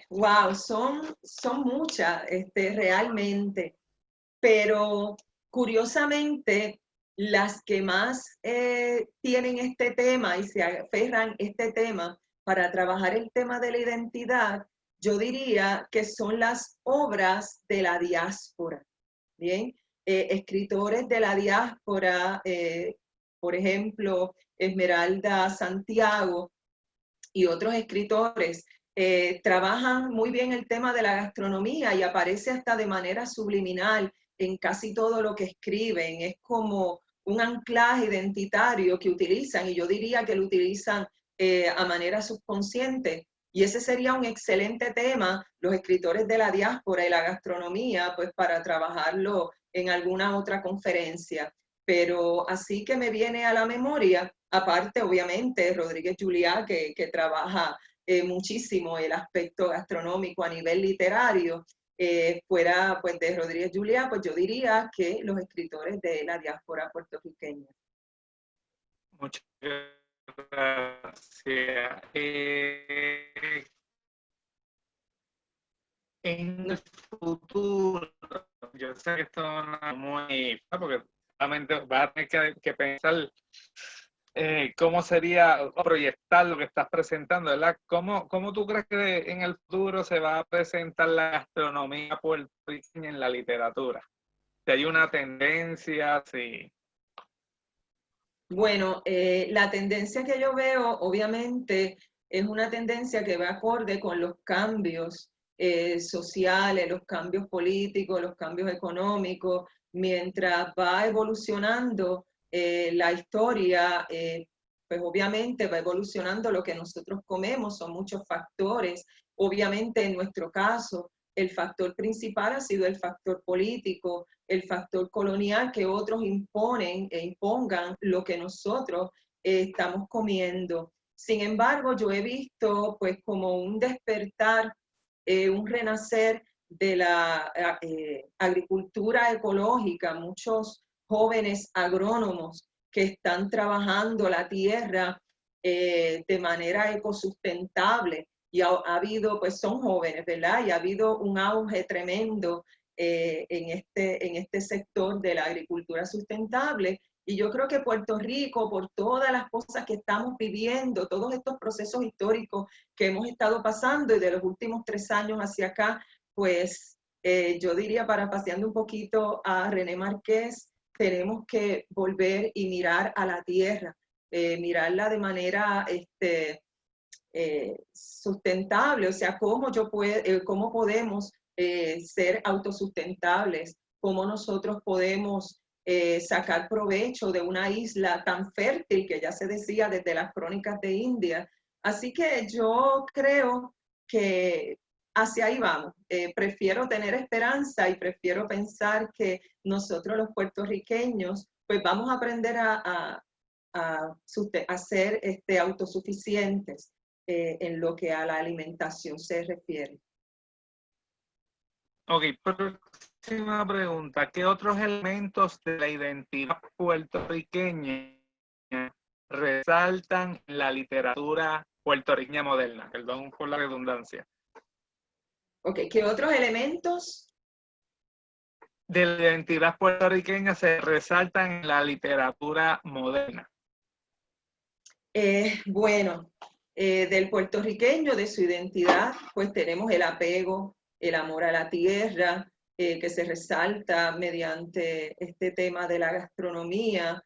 Wow, son muchas, realmente, pero curiosamente las que más tienen este tema y se aferran este tema para trabajar el tema de la identidad, yo diría que son las obras de la diáspora, ¿bien? Escritores de la diáspora, por ejemplo, Esmeralda Santiago y otros escritores, trabajan muy bien el tema de la gastronomía y aparece hasta de manera subliminal en casi todo lo que escriben. Es como un anclaje identitario que utilizan, y yo diría que lo utilizan a manera subconsciente. Y ese sería un excelente tema, los escritores de la diáspora y la gastronomía, pues para trabajarlo en alguna otra conferencia. Pero así que me viene a la memoria, aparte obviamente Rodríguez Juliá, que trabaja muchísimo el aspecto gastronómico a nivel literario. Fuera pues de Rodríguez Juliá, pues yo diría que los escritores de la diáspora puertorriqueña. Muchas gracias. En el futuro, yo sé que esto no es muy, porque realmente va a tener que pensar cómo sería proyectar lo que estás presentando, ¿verdad? ¿Cómo tú crees que en el futuro se va a presentar la gastronomía puertorriqueña en la literatura? Si hay una tendencia, sí. Bueno, la tendencia que yo veo, obviamente, es una tendencia que va acorde con los cambios sociales, los cambios políticos, los cambios económicos, mientras va evolucionando la historia, pues obviamente va evolucionando lo que nosotros comemos, son muchos factores. Obviamente en nuestro caso, el factor principal ha sido el factor político, el factor colonial, que otros imponen e impongan lo que nosotros estamos comiendo. Sin embargo, yo he visto pues como un despertar, un renacer de la agricultura ecológica, muchos jóvenes agrónomos que están trabajando la tierra de manera ecosustentable, y ha habido, pues son jóvenes, ¿verdad? Y ha habido un auge tremendo en este sector de la agricultura sustentable. Y yo creo que Puerto Rico, por todas las cosas que estamos viviendo, todos estos procesos históricos que hemos estado pasando y de los últimos 3 años hacia acá, pues yo diría, parapaseando un poquito a René Márquez, tenemos que volver y mirar a la tierra, mirarla de manera sustentable, o sea, cómo podemos ser autosustentables, cómo nosotros podemos sacar provecho de una isla tan fértil que ya se decía desde las crónicas de India. Así que yo creo que hacia ahí vamos. Prefiero tener esperanza y prefiero pensar que nosotros los puertorriqueños pues vamos a aprender a ser autosuficientes en lo que a la alimentación se refiere. Ok, próxima pregunta. ¿Qué otros elementos de la identidad puertorriqueña resaltan en la literatura puertorriqueña moderna? Perdón por la redundancia. Ok, ¿qué otros elementos de la identidad puertorriqueña se resaltan en la literatura moderna? Bueno, del puertorriqueño, de su identidad, pues tenemos el apego el amor a la tierra, que se resalta mediante este tema de la gastronomía.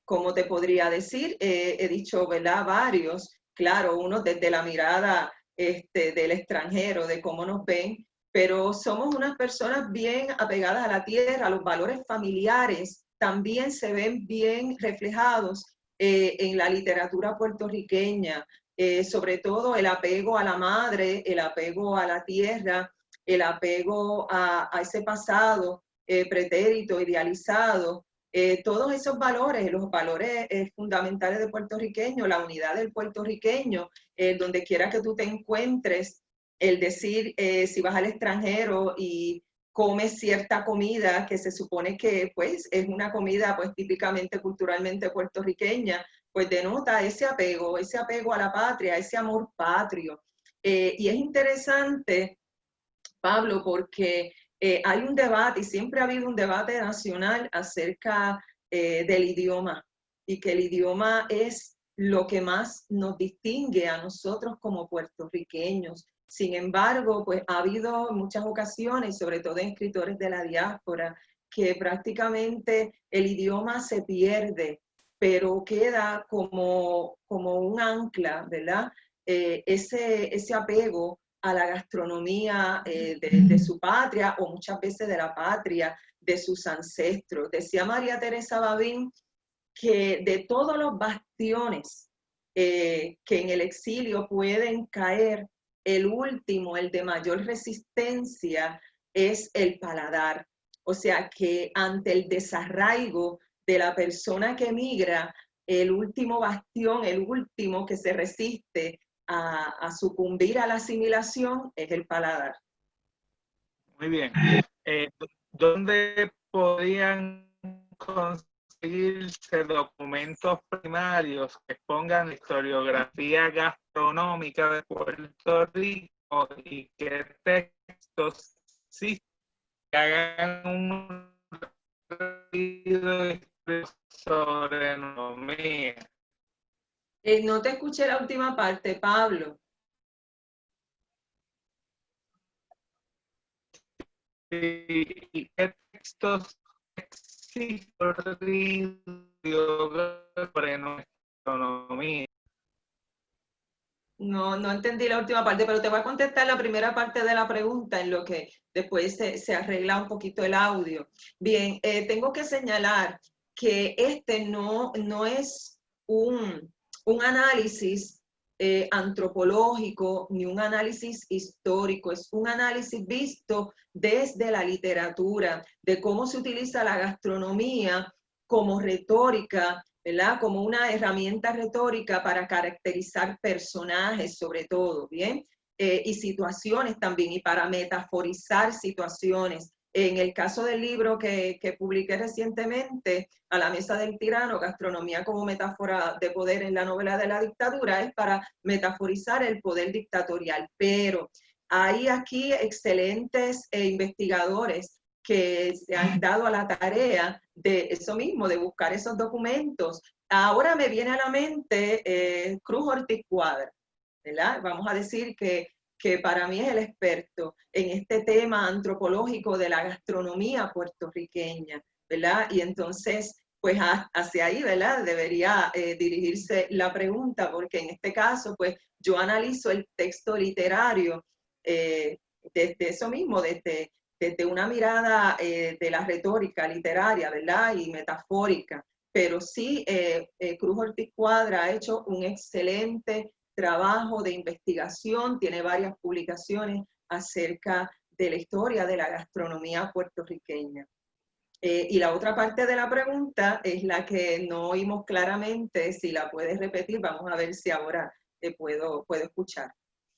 ¿Cómo te podría decir? He dicho, ¿verdad? Varios, claro, uno desde la mirada del extranjero, de cómo nos ven, pero somos unas personas bien apegadas a la tierra, los valores familiares también se ven bien reflejados en la literatura puertorriqueña, sobre todo el apego a la madre, el apego a la tierra, el apego a ese pasado pretérito, idealizado, todos esos valores, los valores fundamentales del puertorriqueño, la unidad del puertorriqueño, donde quiera que tú te encuentres, el decir, si vas al extranjero y comes cierta comida que se supone que pues es una comida pues típicamente culturalmente puertorriqueña, pues denota ese apego a la patria, ese amor patrio. Y es interesante, Pablo, porque hay un debate y siempre ha habido un debate nacional acerca del idioma y que el idioma es lo que más nos distingue a nosotros como puertorriqueños. Sin embargo, pues ha habido muchas ocasiones, sobre todo en escritores de la diáspora, que prácticamente el idioma se pierde, pero queda como un ancla, ¿verdad? Ese apego a la gastronomía de su patria o muchas veces de la patria de sus ancestros. Decía María Teresa Babín que de todos los bastiones que en el exilio pueden caer, el último, el de mayor resistencia, es el paladar. O sea que ante el desarraigo de la persona que emigra, el último bastión, el último que se resiste a sucumbir a la asimilación es el paladar. Muy bien. ¿Dónde podrían conseguirse documentos primarios que expongan la historiografía gastronómica de Puerto Rico y qué textos sí que hagan un recorrido sobre economía? No te escuché la última parte, Pablo. ¿Y qué textos existen sobre nuestra economía? No entendí la última parte, pero te voy a contestar la primera parte de la pregunta en lo que después se arregla un poquito el audio. Bien, tengo que señalar que este no es un análisis antropológico ni un análisis histórico, es un análisis visto desde la literatura, de cómo se utiliza la gastronomía como retórica, ¿verdad? Como una herramienta retórica para caracterizar personajes, sobre todo, ¿bien? Y situaciones también, y para metaforizar situaciones. En el caso del libro que publiqué recientemente, A la mesa del tirano, gastronomía como metáfora de poder en la novela de la dictadura, es para metaforizar el poder dictatorial. Pero hay aquí excelentes investigadores que se han dado a la tarea de eso mismo, de buscar esos documentos. Ahora me viene a la mente Cruz Ortiz Cuadra, ¿verdad? Vamos a decir que para mí es el experto en este tema antropológico de la gastronomía puertorriqueña, ¿verdad? Y entonces, pues hacia ahí, ¿verdad? Debería dirigirse la pregunta, porque en este caso, pues yo analizo el texto literario desde eso mismo, desde una mirada de la retórica literaria, ¿verdad? Y metafórica. Pero sí, Cruz Ortiz Cuadra ha hecho un excelente trabajo de investigación, tiene varias publicaciones acerca de la historia de la gastronomía puertorriqueña. Y la otra parte de la pregunta es la que no oímos claramente, si la puedes repetir, vamos a ver si ahora te puedo escuchar.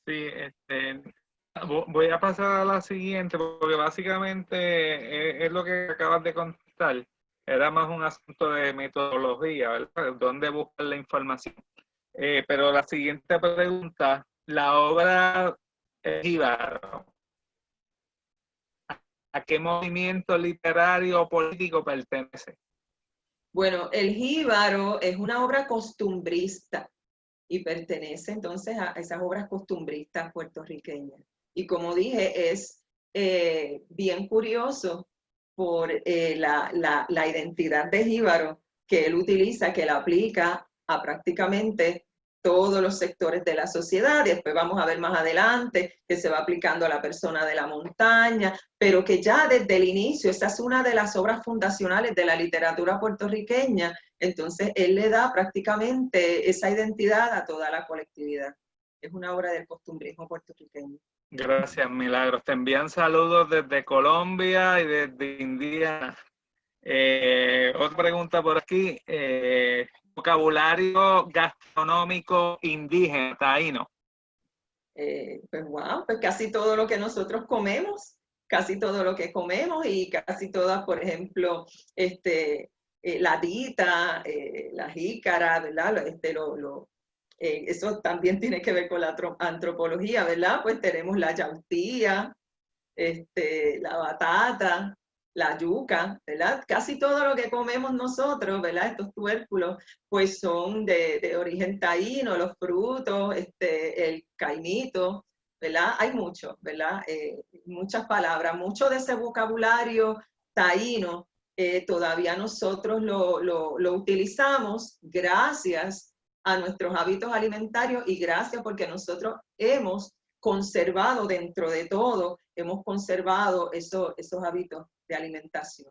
Sí, voy a pasar a la siguiente, porque básicamente es lo que acabas de contestar. Era más un asunto de metodología, ¿verdad? ¿Dónde buscar la información? Pero la siguiente pregunta, la obra Jíbaro, ¿a qué movimiento literario o político pertenece? Bueno, El Jíbaro es una obra costumbrista y pertenece entonces a esas obras costumbristas puertorriqueñas. Y como dije, es bien curioso por la identidad de jíbaro que él utiliza, que la aplica a prácticamente todos los sectores de la sociedad. Después vamos a ver más adelante que se va aplicando a la persona de la montaña, pero que ya desde el inicio, esa es una de las obras fundacionales de la literatura puertorriqueña. Entonces él le da prácticamente esa identidad a toda la colectividad. Es una obra del costumbrismo puertorriqueño. Gracias, Milagros. Te envían saludos desde Colombia y desde Indiana. Otra pregunta por aquí. Vocabulario gastronómico indígena, taíno. Pues wow, pues casi todo lo que nosotros comemos, casi todo lo que comemos y casi todas, por ejemplo, la dita, la jícara, ¿verdad? Eso también tiene que ver con la antropología, ¿verdad? Pues tenemos la yautía, la batata, la yuca, ¿verdad? Casi todo lo que comemos nosotros, ¿verdad? Estos tubérculos, pues son de origen taíno, los frutos, el caimito, ¿verdad? Hay mucho, ¿verdad? Muchas palabras, mucho de ese vocabulario taíno todavía nosotros lo utilizamos gracias a nuestros hábitos alimentarios y gracias porque nosotros hemos conservado dentro de todo, hemos conservado esos hábitos de alimentación.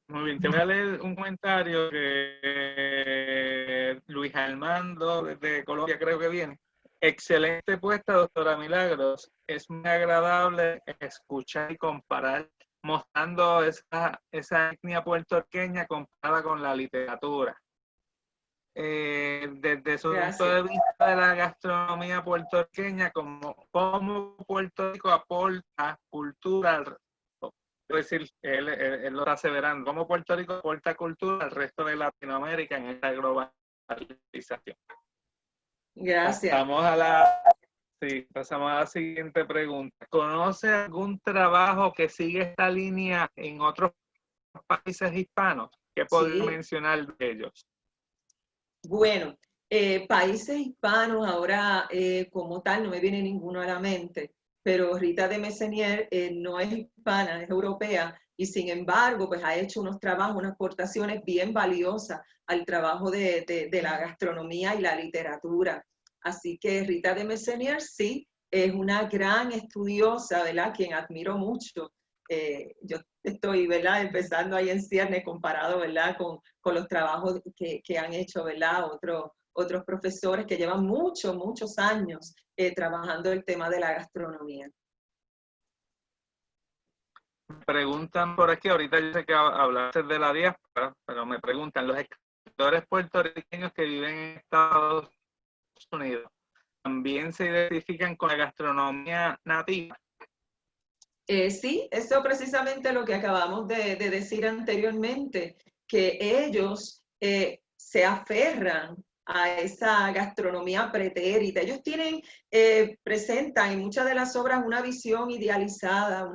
Muy bien, te voy a leer un comentario que Luis Armando desde Colombia creo que viene. Excelente puesta, doctora Milagros. Es muy agradable escuchar y comparar, mostrando esa etnia puertorriqueña comparada con la literatura. Desde su punto de vista de la gastronomía puertorriqueña, cómo Puerto Rico aporta cultura, es decir, él lo está aseverando, cómo Puerto Rico aporta cultura al resto de Latinoamérica en esta globalización. Gracias. Pasamos a la siguiente pregunta. ¿Conoce algún trabajo que sigue esta línea en otros países hispanos? ¿Qué podría mencionar de ellos? Bueno, países hispanos ahora como tal no me viene ninguno a la mente, pero Rita de Messenier no es hispana, es europea y sin embargo pues ha hecho unos trabajos, unas aportaciones bien valiosas al trabajo de la gastronomía y la literatura. Así que Rita de Messenier sí es una gran estudiosa, ¿verdad? Quien admiro mucho. Yo estoy, ¿verdad? Empezando ahí en cierne comparado, ¿verdad? Con los trabajos que han hecho, ¿verdad? Otros profesores que llevan muchos años trabajando el tema de la gastronomía. Me preguntan por aquí, ahorita yo sé que hablaste de la diáspora, pero me preguntan, ¿los escritores puertorriqueños que viven en Estados Unidos también se identifican con la gastronomía nativa? Sí, eso precisamente lo que acabamos de decir anteriormente, que ellos se aferran a esa gastronomía pretérita. Ellos presentan en muchas de las obras una visión idealizada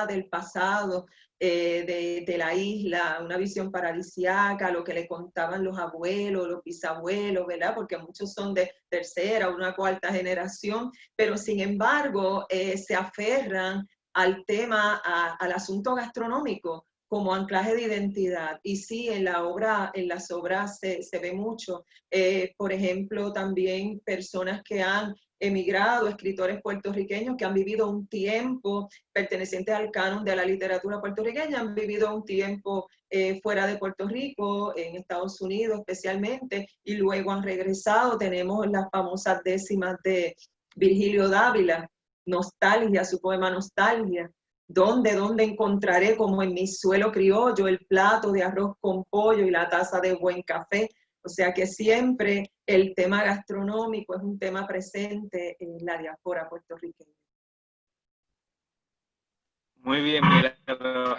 del pasado, de la isla, una visión paradisiaca, lo que le contaban los abuelos, los bisabuelos, ¿verdad? Porque muchos son de tercera o una cuarta generación, pero sin embargo se aferran al tema, al asunto gastronómico como anclaje de identidad. Y sí, en las obras se ve mucho. Por ejemplo, también personas que han emigrado, escritores puertorriqueños que han vivido un tiempo pertenecientes al canon de la literatura puertorriqueña, han vivido un tiempo fuera de Puerto Rico, en Estados Unidos especialmente, y luego han regresado. Tenemos las famosas décimas de Virgilio Dávila, Nostalgia, su poema Nostalgia. ¿Dónde encontraré como en mi suelo criollo el plato de arroz con pollo y la taza de buen café? O sea que siempre el tema gastronómico es un tema presente en la diáspora puertorriqueña. Muy bien, mira,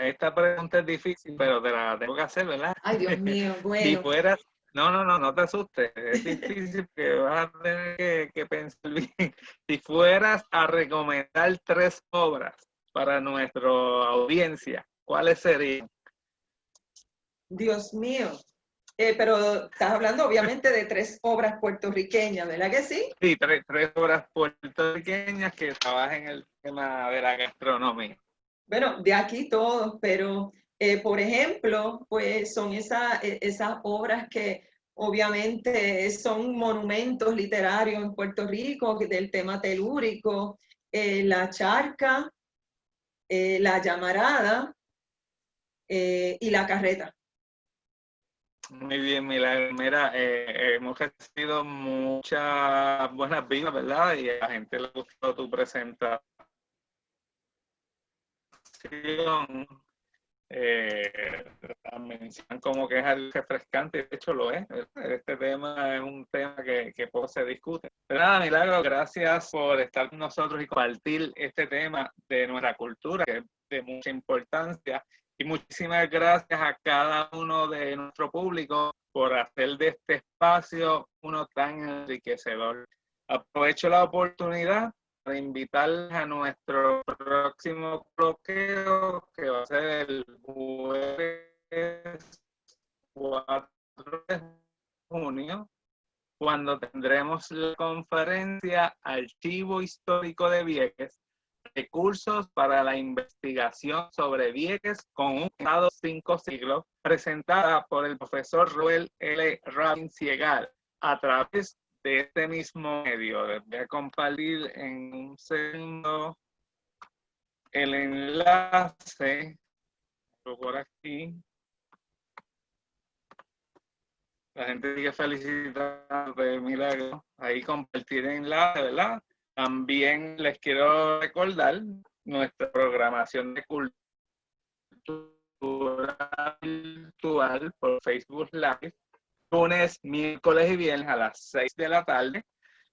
esta pregunta es difícil, pero te la tengo que hacer, ¿verdad? Ay, Dios mío, bueno. Si fueras, no te asustes, es difícil que vas a tener que pensar bien. Si fueras a recomendar 3 obras para nuestra audiencia, ¿cuáles serían? Dios mío. Pero estás hablando obviamente de 3 obras puertorriqueñas, ¿verdad que sí? Sí, tres obras puertorriqueñas que trabajan en el tema de la gastronomía. Bueno, de aquí todos, pero por ejemplo, pues son esas obras que obviamente son monumentos literarios en Puerto Rico, del tema telúrico, La Charca, La Llamarada y La Carreta. Muy bien, Milagro. Mira, hemos recibido muchas buenas vibras, ¿verdad? Y a la gente le gustó tu presentación. La mencionan como que es algo refrescante, de hecho lo es. Este tema es un tema que poco se discute. Pero nada, Milagro, gracias por estar con nosotros y compartir este tema de nuestra cultura, que es de mucha importancia. Y muchísimas gracias a cada uno de nuestro público por hacer de este espacio uno tan enriquecedor. Aprovecho la oportunidad para invitarles a nuestro próximo bloqueo, que va a ser el jueves 4 de junio, cuando tendremos la conferencia Archivo Histórico de Vieques, recursos para la investigación sobre Vieques con un pasado 5 siglos, presentada por el profesor Roel L. Rabin Ciegal a través de este mismo medio. Les voy a compartir en un segundo el enlace por aquí. La gente sigue felicitando de Milagro. Ahí compartir el enlace, ¿verdad? También les quiero recordar nuestra programación de cultura virtual por Facebook Live, lunes, miércoles y viernes a las 6 de la tarde,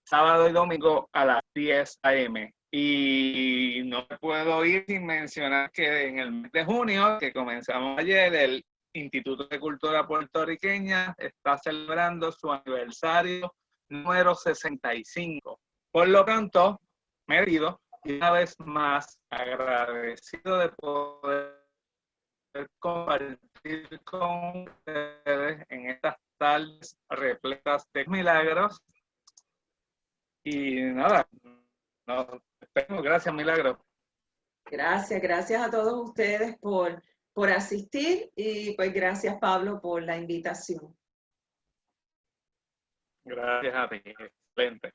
sábado y domingo a las 10 a.m. Y no puedo ir sin mencionar que en el mes de junio, que comenzamos ayer, el Instituto de Cultura Puertorriqueña está celebrando su aniversario número 65. Por lo tanto, me pido, y una vez más agradecido de poder compartir con ustedes en estas tardes repletas de milagros. Y nada, nos despedimos. Gracias, Milagro. Gracias a todos ustedes por asistir y pues gracias Pablo por la invitación. Gracias a ti, excelente.